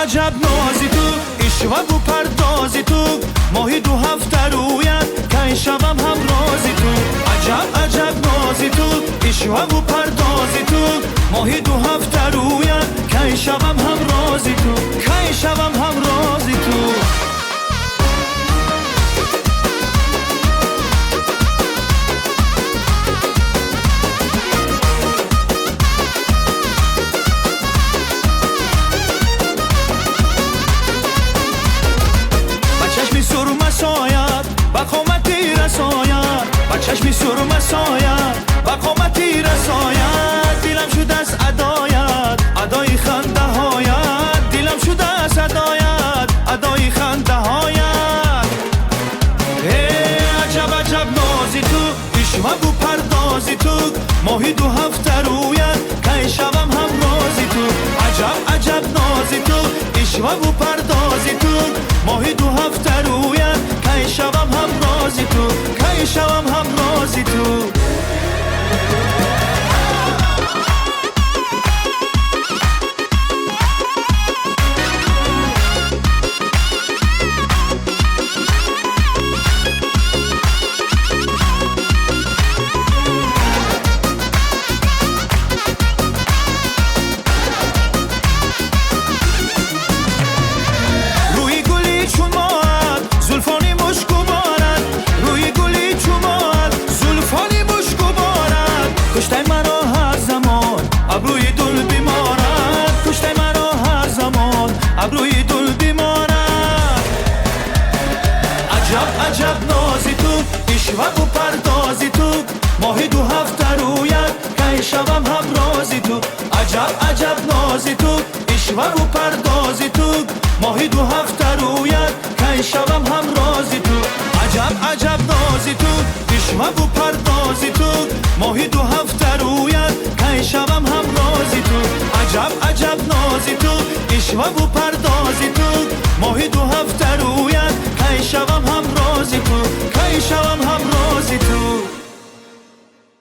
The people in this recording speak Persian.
عجب نازی تو ایشوا و پردازی تو ماهی دو هفته رویت که شبم هم رازی تو عجب نازی تو ایشوا و پردازی تو ماهی دو هفته رویت که شبم هم رازی تو که شبم هم رازی تو با قامتی رساید با چشمی سرمه ساید با قامتی رساید دیلم شده از ادایت ادای خنده هایت دیلم شده از ادایت ادای خنده هایت عجب نازی تو ایشوا و پردازی تو ماهی دو هفته رویت که شبم هم رازی تو عجب نازی تو ایشوا و پردازی تو ماهی دو هفته رویت که شبم هم رازی تو که شبم هم رازی تو ابروی دل بیمارد عجب نازی تو ایشوا و پردازی تو ماهی دو هفته رویت که شبم هم رازی تو عجب نازی تو ایشوا و پردازی تو ماهی دو هفته رویت که شبم هم رازی تو عجب نازی تو ایشوا و پردازی تو ماهی دو هفته رویت که شبم هم رازی تو عجب نازی تو ایشوا و